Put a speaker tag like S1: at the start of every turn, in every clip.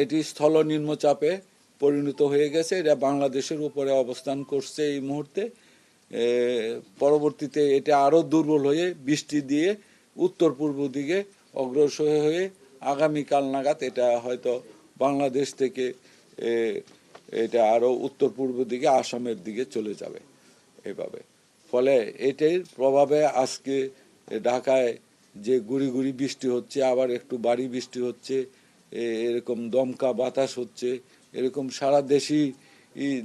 S1: এটি স্থল নিম্নচাপে পরিণত হয়ে গেছে। এটা বাংলাদেশের উপরে অবস্থান করছে এই মুহূর্তে। পরবর্তীতে এটা আরও দুর্বল হয়ে বৃষ্টি দিয়ে উত্তর পূর্ব দিকে অগ্রসর হয়ে আগামীকাল নাগাদ এটা হয়তো বাংলাদেশ থেকে এটা আরও উত্তর পূর্ব দিকে আসামের দিকে চলে যাবে এভাবে। ফলে এটার প্রভাবে আজকে ঢাকায় যে গুড়ি গুড়ি বৃষ্টি হচ্ছে, আবার একটু ভারী বৃষ্টি হচ্ছে, এরকম দমকা বাতাস হচ্ছে, এরকম সারা দেশেই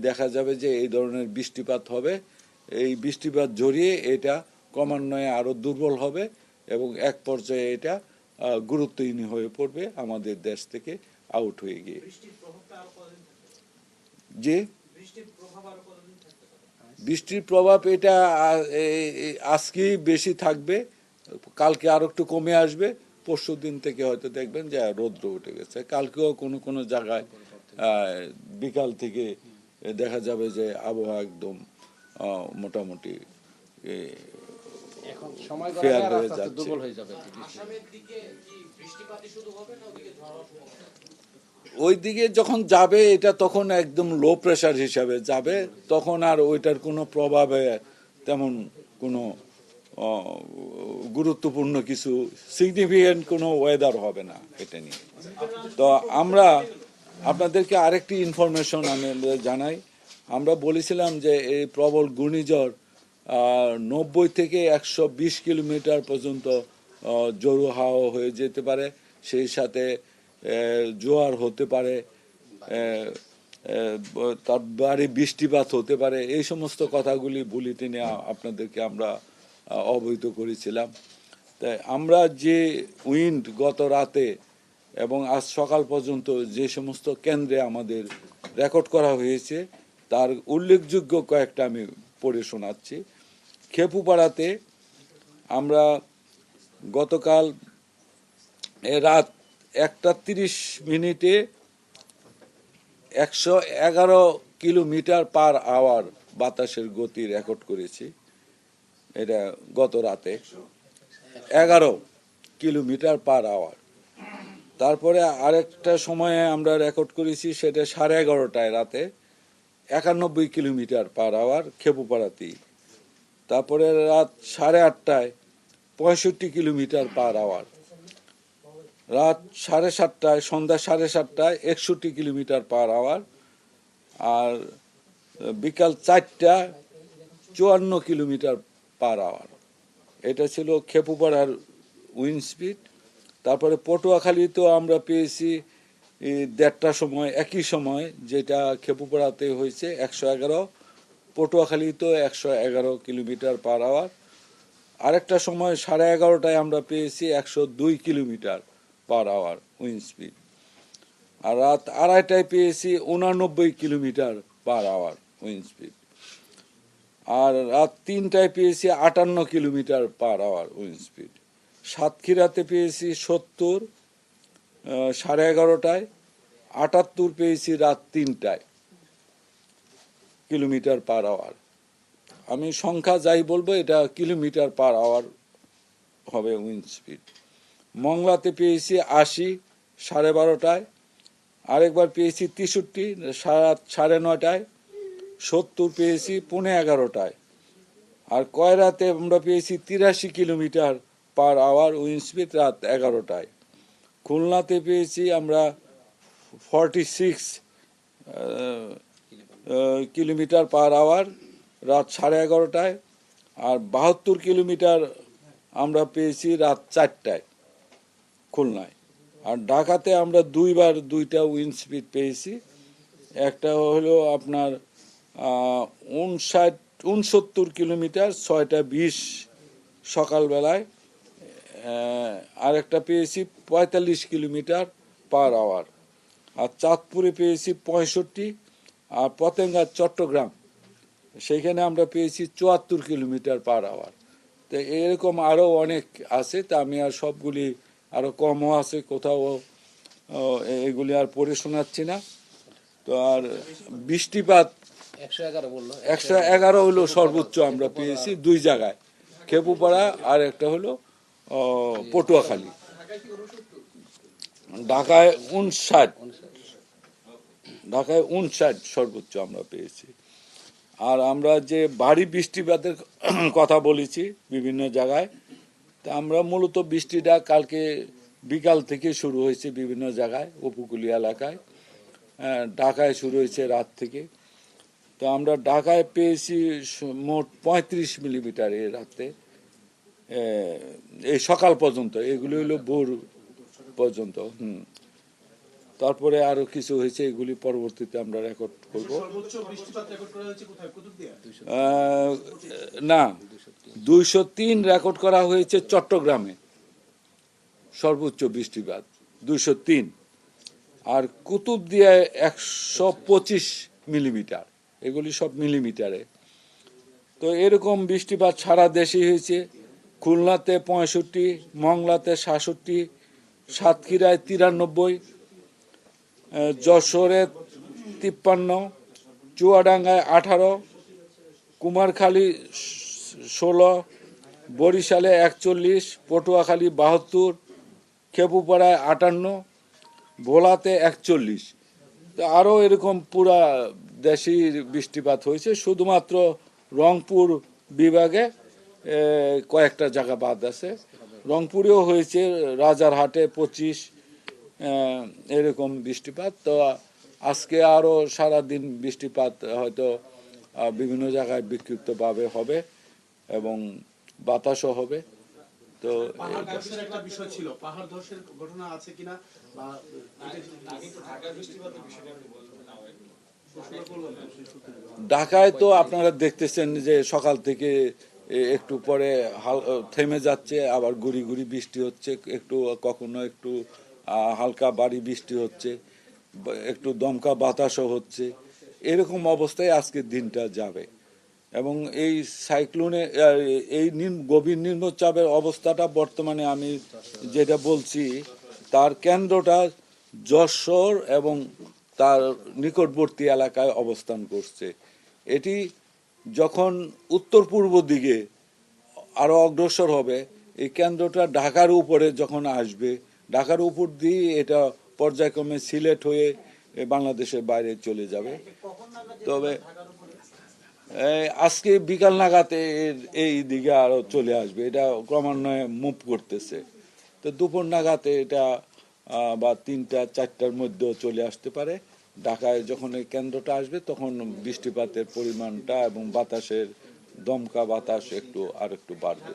S1: দেখা যাবে যে এই ধরনের বৃষ্টিপাত হবে। এই বৃষ্টিপাত জড়িয়ে এটা ক্রমান্বয়ে আরও দুর্বল হবে এবং এক পর্যায়ে এটা গুরুত্বহীন হয়ে পড়বে আমাদের দেশ থেকে আউট হয়ে গিয়ে। যে বৃষ্টির প্রভাব এটা আজকেই বেশি থাকবে, কালকে আরো একটু কমে আসবে, পরশু দিন থেকে হয়তো দেখবেন যে রৌদ্র উঠে গেছে। কালকেও কোনো কোনো জায়গায় বিকাল থেকে দেখা যাবে যে আবহাওয়া একদম মোটামুটি ফেয়ার হয়ে যাচ্ছে। ওই দিকে যখন যাবে এটা তখন একদম লো প্রেসার হিসাবে যাবে, তখন আর ওইটার কোনো প্রভাবে তেমন কোনো গুরুত্বপূর্ণ কিছু সিগনিফিকেন্ট কোনো ওয়েদার হবে না এটা নিয়ে। তো আমরা আপনাদেরকে আরেকটি ইনফরমেশন আমি জানাই। আমরা বলেছিলাম যে এই প্রবল ঘূর্ণিঝড় 90 থেকে 120 কিলোমিটার পর্যন্ত জোরু হাওয়া হয়ে যেতে পারে, সেই সাথে জোয়ার হতে পারে, তার বাড়ি বৃষ্টিপাত হতে পারে। এই সমস্ত কথাগুলি বুলেটিনে আপনাদেরকে আমরা অবহিত করেছিলাম। তাই আমরা যে উইন্ড গত রাতে এবং আজ সকাল পর্যন্ত যে সমস্ত কেন্দ্রে আমাদের রেকর্ড করা হয়েছে তার উল্লেখযোগ্য কয়েকটা আমি পড়ে শোনাচ্ছি। খেপুপাড়াতে আমরা গতকাল রাত 1:30 111 কিলোমিটার পার আওয়ার বাতাসের গতি রেকর্ড করেছি। এটা গত রাতে 11 কিলোমিটার পার আওয়ার। তারপরে আরেকটা সময়ে আমরা রেকর্ড করেছি, সেটা 11:30 রাতে 91 কিলোমিটার পার আওয়ার খেপুপাড়াতেই। তারপরে রাত 8:30 65 কিলোমিটার পার আওয়ার। রাত 7:30 সন্ধ্যা 7:30 61 কিলোমিটার পার আওয়ার। আর বিকাল 4টা 54 কিলোমিটার পার আওয়ার। এটা ছিল খেপুপাড়ার উইন্ড স্পিড। তারপরে পটুয়াখালীতেও আমরা পেয়েছি 1:30টার সময়, একই সময় যেটা খেপুপাড়াতে হয়েছে 111, পটুয়াখালীতেও 111 কিলোমিটার পার আওয়ার। আরেকটা সময় 11:30টায় আমরা পেয়েছি 102 kilometre per hour wind speed. আর রাত 2:30টায় পেয়েছি 89 kilometre per hour wind speed. আর রাত 3টায় পেয়েছি 58 kilometre per hour wind speed. সাতক্ষীরাতে পেয়েছি 70 11:30টায়, 78 পেয়েছি রাত 3টায় কিলোমিটার পার আওয়ার। আমি সংখ্যা যাই বলবো এটা কিলোমিটার পার আওয়ার হবে উইন্ড স্পিড। মংলাতে পেয়েছি 80 12:30টায়, আরেকবার পেয়েছি 63 রাত 9:30টায়, 70 পেয়েছি 11:15টায়। আর কয়রাতে আমরা পেয়েছি 83 kilometre per hour wind speed রাত 11টায়। খুলনাতে পেয়েছি আমরা 46 কিলোমিটার পার আওয়ার রাত 11:30টায়। আর 72 কিলোমিটার আমরা পেয়েছি রাত 4টায় খুলনায়। আর ঢাকাতে আমরা দুইবার দুইটা উইন্ড স্পিড পেয়েছি। একটা হলো আপনার 69 কিলোমিটার 6:20 সকালবেলায়, আরেকটা পেয়েছি 45 কিলোমিটার পার আওয়ার। আর চাঁদপুরে পেয়েছি 65, আর পতেঙ্গা চট্টগ্রাম সেইখানে আমরা পেয়েছি 74 কিলোমিটার পার আওয়ার। তো এরকম আরও অনেক আছে, তা আমি আর সবগুলি আরও কমও আছে কোথাও, এগুলি আর পড়ে শোনাচ্ছি না। তো আর বৃষ্টিপাত 111 হলো সর্বোচ্চ আমরা পেয়েছি দুই জায়গায়, খেপুপাড়া আর একটা হলো পটুয়াখালী। ঢাকায় 59 ঢাকায় 59 সর্বোচ্চ আমরা পেয়েছি। আর আমরা যে ভারী বৃষ্টিপাতের কথা বলেছি বিভিন্ন জায়গায়, তা আমরা মূলত বৃষ্টিটা কালকে বিকাল থেকে শুরু হয়েছে বিভিন্ন জায়গায়, উপকূলীয় এলাকায়। ঢাকায় শুরু হয়েছে রাত থেকে। তো আমরা ঢাকায় পেয়েছি মোট 35 মিলিমিটার এই রাতে, এই সকাল পর্যন্ত। এগুলি হলো ভোর পর্যন্ত। তারপরে আরো কিছু হয়েছে, এগুলি পরবর্তীতে আমরা রেকর্ড করব। না, 203 রেকর্ড করা হয়েছে চট্টগ্রামে, সর্বোচ্চ বৃষ্টিপাত 203। আর কুতুবদিয়ায় 125 মিলিমিটার, এগুলি সব মিলিমিটারে। তো এরকম বৃষ্টিপাত সারা দেশে হয়েছে। খুলনাতে 65, মংলাতে 66, সাতক্ষীরায় 93, যশোরে 53, চুয়াডাঙ্গায় 18, কুমারখালী 16, বরিশালে 41, পটুয়াখালী 72, খেপুপাড়ায় 58, ভোলাতে 41। তো আরও এরকম পুরা দেশেই বৃষ্টিপাত হয়েছে। শুধুমাত্র রংপুর বিভাগে কয়েকটা জায়গা বাদ আছে। রংপুরেও হয়েছে, রাজারহাটে 25 এরকম বৃষ্টিপাত। তো আজকে আরও সারাদিন বৃষ্টিপাত হয়তো বিভিন্ন জায়গায় বিক্ষিপ্তভাবে হবে এবং বাতাসও হবে। তো
S2: একটা বিষয় ছিল, পাহাড় ধসের ঘটনা আছে কিনা বা
S1: ঢাকায় তো আপনারা দেখতেছেন যে সকাল থেকে একটু পরে থেমে যাচ্ছে, আবার গুড়ি গুড়ি বৃষ্টি হচ্ছে, একটু কখনো একটু হালকা ভারী বৃষ্টি হচ্ছে, একটু দমকা বাতাসও হচ্ছে। এরকম অবস্থায় আজকের দিনটা যাবে। এবং এই সাইক্লোনে এই গভীর নিম্নচাপের অবস্থাটা বর্তমানে আমি যেটা বলছি, তার কেন্দ্রটা যশোর এবং তার নিকটবর্তী এলাকায় অবস্থান করছে। এটি যখন উত্তর পূর্ব দিকে আরো অগ্রসর হবে, এই কেন্দ্রটা ঢাকার উপরে যখন আসবে, ঢাকার উপর দিয়ে এটা পর্যায়ক্রমে সিলেট হয়ে বাংলাদেশের বাইরে চলে যাবে। তবে আজকে বিকাল নাগাতে এই দিকে আরো চলে আসবে, এটা ক্রমান্বয়ে মুভ করতেছে। তো দুপুর নাগাতে এটা বা 3টা-4টার মধ্যেও চলে আসতে পারে। ঢাকায় যখন এই কেন্দ্রটা আসবে তখন বৃষ্টিপাতের পরিমাণটা এবং বাতাসের দমকা বাতাস আর একটু বাড়বে।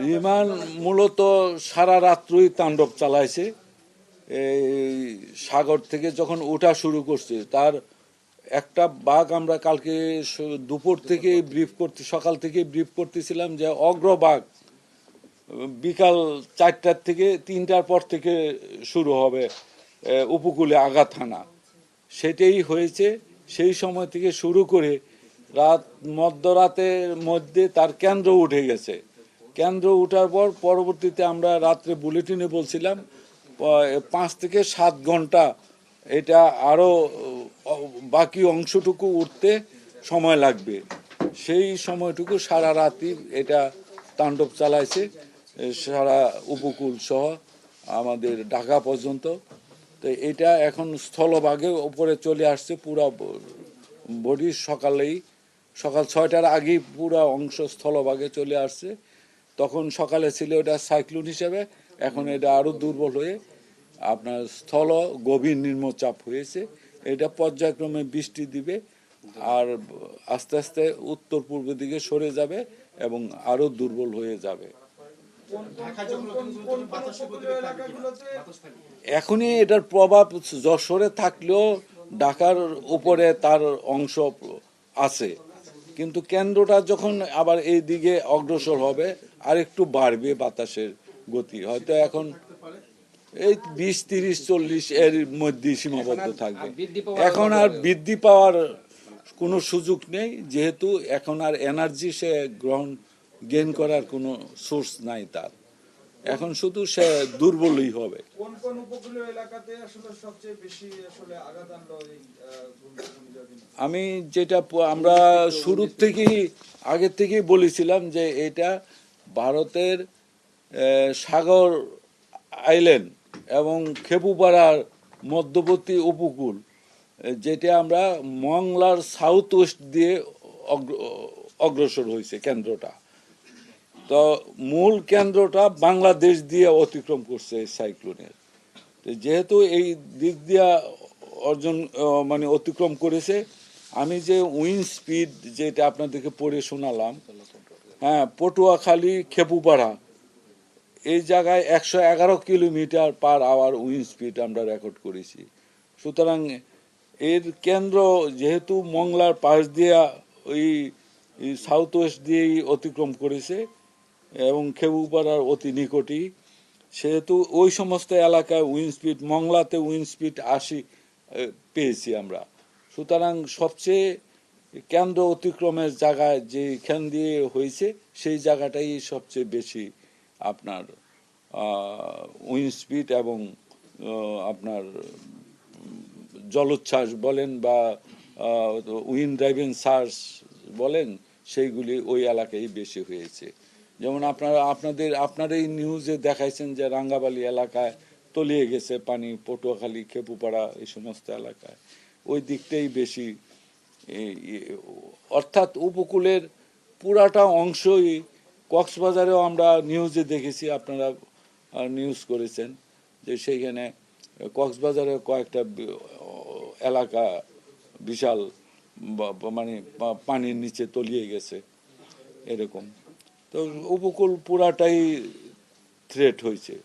S1: বিমান মূলত সারা রাত্রই তাণ্ডব চালাইছে। এই সাগর থেকে যখন ওঠা শুরু করছে, তার একটা বাঘ আমরা কালকে দুপুর থেকে সকাল থেকে ব্রিফ করতেছিলাম যে অগ্রবাঘ বিকাল 4টার থেকে 3টার পর থেকে শুরু হবে উপকূলে আঘাত হানা। সেটাই হয়েছে। সেই সময় থেকে শুরু করে মধ্যরাতের মধ্যে তার কেন্দ্র উঠে গেছে। কেন্দ্র উঠার পর পরবর্তীতে আমরা রাত্রে বুলেটিনে বলছিলাম 5 থেকে 7 ঘন্টা এটা আরো বাকি অংশটুকু উঠতে সময় লাগবে। সেই সময়টুকু সারা রাতই এটা তাণ্ডব চালাইছে, সারা উপকূল সহ আমাদের ঢাকা পর্যন্ত। তো এটা এখন স্থলভাগে উপরে চলে আসছে, পুরা বডি সকাল 6টার আগেই পুরা অংশ স্থলভাগে চলে আসছে। তখন সকালে ছিল এটা সাইক্লোন হিসেবে, এখন এটা আরো দুর্বল হয়ে আপনার স্থল গভীর নিম্নচাপ হয়েছে। এটা পর্যায়ক্রমে বৃষ্টি দিবে আর আস্তে আস্তে উত্তর পূর্ব দিকে সরে যাবে এবং আরো দুর্বল হয়ে যাবে। এখনই এটার প্রভাব যশোরে থাকলেও ঢাকার উপরে তার অংশ আছে, কিন্তু কেন্দ্রটা যখন আবার এই দিকে অগ্রসর হবে আর একটু বাড়বে বাতাসের গতি, হয়তো এখন এই 20, 30, 40 এর মধ্যে সীমাবদ্ধ থাকবে। এখন আর বৃদ্ধি পাওয়ার কোনো সুযোগ নেই, যেহেতু এখন আর এনার্জি সে গেইন করার কোনো সোর্স নাই তার। এখন শুধু সে দুর্বলই হবে।
S3: কোন কোন উপকূলীয় এলাকাতে আসলে সবচেয়ে বেশি আসলে আঘাত আনলো এই
S1: আমি যেটা আমরা শুরুর থেকেই আগের থেকেই বলেছিলাম যে এটা ভারতের সাগর আইল্যান্ড এবং খেপুপাড়ার মধ্যবর্তী উপকূল, যেটা আমরা মংলার সাউথ ওয়েস্ট দিয়ে অগ্রসর হয়েছে কেন্দ্রটা। তো মূল কেন্দ্রটা বাংলাদেশ দিয়ে অতিক্রম করছে এই সাইক্লোনের। তো যেহেতু এই দিক দিয়া মানে অতিক্রম করেছে, আমি যে উইন্ড স্পিড যেটা আপনাদেরকে পড়ে শোনালাম, হ্যাঁ, পটুয়াখালী খেপুপাড়া এই জায়গায় 111 kilometre per hour wind speed আমরা রেকর্ড করেছি। সুতরাং এর কেন্দ্র যেহেতু মংলার পাশ দিয়া ওই সাউথ ওয়েস্ট দিয়েই অতিক্রম করেছে এবং খেপুপাড়ার অতি নিকটই, সেহেতু ওই সমস্ত এলাকায় উইন্ড স্পিড, মংলাতে উইন্ড স্পিড 80 পেয়েছি আমরা। সুতরাং সবচেয়ে কেন্দ্র অতিক্রমের জায়গায় যেখান দিয়ে হয়েছে সেই জায়গাটাই সবচেয়ে বেশি আপনার উইন্ড স্পিড এবং আপনার জলোচ্ছ্বাস বলেন বা উইন্ড ড্রাইভিং সার্চ বলেন, সেইগুলি ওই এলাকায় বেশি হয়েছে। যেমন আপনার এই নিউজে দেখাইছেন যে রাঙ্গাবালি এলাকায় তলিয়ে গেছে পানি, পটুয়াখালী খেপুপাড়া এই সমস্ত এলাকায় ওই দিকটাই বেশি। অর্থাৎ উপকূলের পুরাটা অংশই, কক্সবাজারেও আমরা নিউজে দেখেছি, আপনারা নিউজ করেছেন যে সেইখানে কক্সবাজারের কয়েকটা এলাকা বিশাল মানে পানির নিচে তলিয়ে গেছে এরকম। তো উপকূল পুরাটাই থ্রেট হয়েছে।